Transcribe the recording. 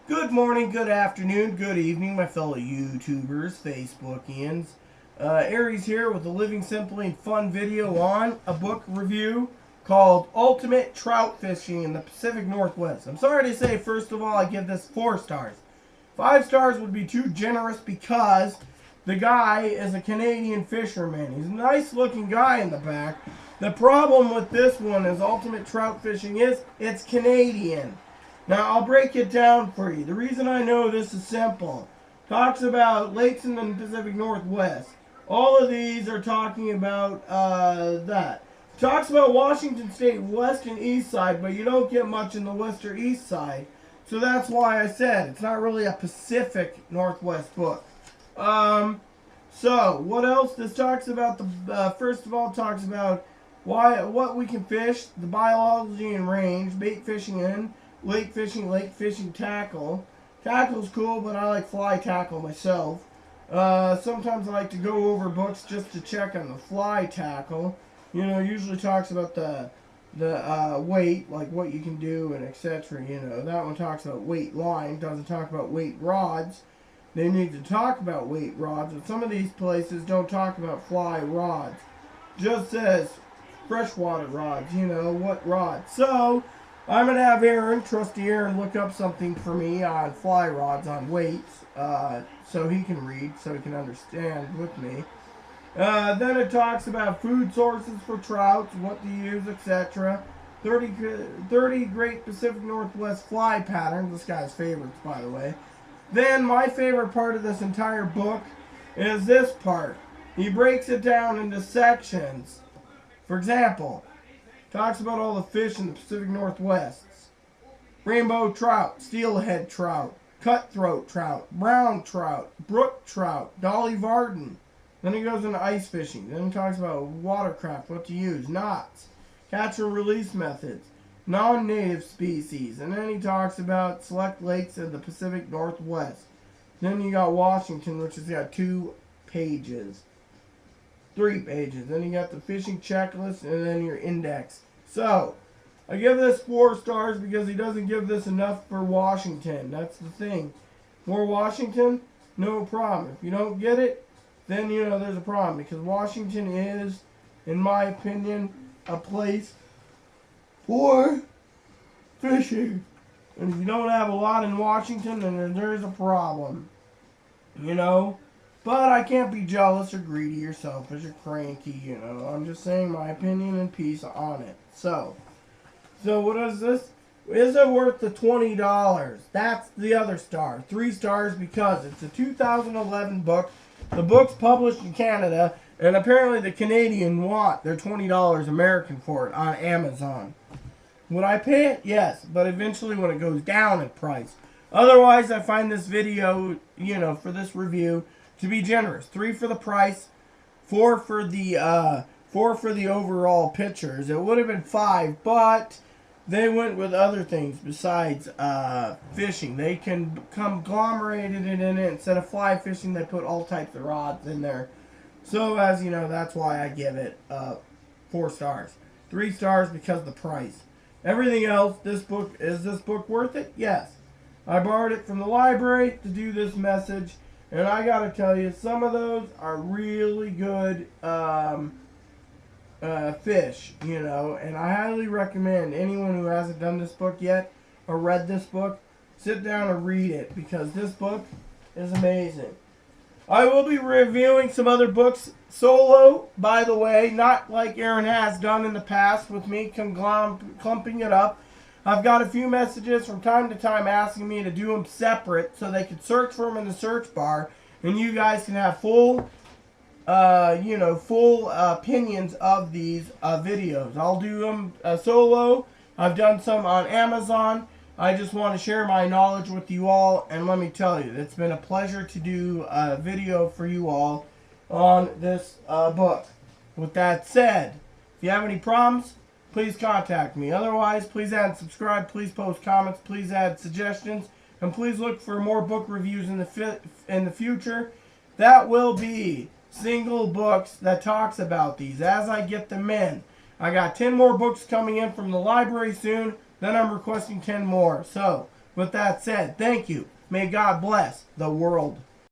Good morning, good afternoon, good evening, my fellow YouTubers, Facebookians. Aries here with a living simply and fun video on a book review called Ultimate Trout Fishing in the Pacific Northwest. I'm sorry to say, first of all, I give this 4 stars. 5 stars would be too generous because the guy is a Canadian fisherman. He's a nice looking guy in the back. The problem with this one is Ultimate Trout Fishing is it's Canadian. Now, I'll break it down for you. The reason I know this is simple. Talks about lakes in the Pacific Northwest. All of these are talking about that. Talks about Washington State west and east side, but you don't get much in the west or east side. So that's why I said it's not really a Pacific Northwest book. So, what else? This talks about first of all, talks about what we can fish, the biology and range, bait fishing in, lake fishing tackle. Tackle's cool, but I like fly tackle myself. Sometimes I like to go over books just to check on the fly tackle. You know, usually talks about the weight, like what you can do and etc. You know, that one talks about weight line, doesn't talk about weight rods. They need to talk about weight rods, but some of these places don't talk about fly rods. Just says freshwater rods, you know, what rods. So, I'm going to have Aaron, trusty Aaron, look up something for me on fly rods, on weights, so he can read, so he can understand with me. Then it talks about food sources for trouts, what to use, etc. 30 great Pacific Northwest fly patterns, this guy's favorites, by the way. Then my favorite part of this entire book is this part. He breaks it down into sections. For example, talks about all the fish in the Pacific Northwest. Rainbow trout, steelhead trout, cutthroat trout, brown trout, brook trout, Dolly Varden. Then he goes into ice fishing. Then he talks about watercraft, what to use, knots, catch and release methods, non-native species. And then he talks about select lakes in the Pacific Northwest. Then you got Washington, which has got 2 pages. 3 pages. Then you got the fishing checklist and then your index. So, I give this 4 stars because he doesn't give this enough for Washington. That's the thing. For Washington, no problem. If you don't get it, then you know there's a problem. Because Washington is, in my opinion, a place for fishing. And if you don't have a lot in Washington, then there's a problem. You know? But I can't be jealous or greedy or selfish or cranky, you know. I'm just saying my opinion and piece on it. So what is this? Is it worth the $20? That's the other star. 3 stars because it's a 2011 book. The book's published in Canada, and apparently the Canadian want their $20 American for it on Amazon. Would I pay it? Yes, but eventually when it goes down in price. Otherwise, I find this video, you know, for this review, to be generous. 3 for the price, 4 for the overall pictures. It would have been 5, but they went with other things besides fishing. They can conglomerated it in it. Instead of fly fishing, they put all types of rods in there. So as you know, that's why I give it 4 stars. 3 stars because of the price. Everything else, is this book worth it? Yes. I borrowed it from the library to do this message. And I gotta tell you, some of those are really good fish, you know. And I highly recommend anyone who hasn't done this book yet or read this book, sit down and read it because this book is amazing. I will be reviewing some other books solo, by the way, not like Aaron has done in the past with me clumping it up. I've got a few messages from time to time asking me to do them separate so they can search for them in the search bar and you guys can have full opinions of these videos. I'll do them solo. I've done some on Amazon. I just want to share my knowledge with you all, and let me tell you, it's been a pleasure to do a video for you all on this book. With that said, if you have any problems, please contact me. Otherwise, please add and subscribe. Please post comments. Please add suggestions. And please look for more book reviews in the future. That will be single books that talks about these as I get them in. I got 10 more books coming in from the library soon. Then I'm requesting 10 more. So, With that said, thank you. May God bless the world.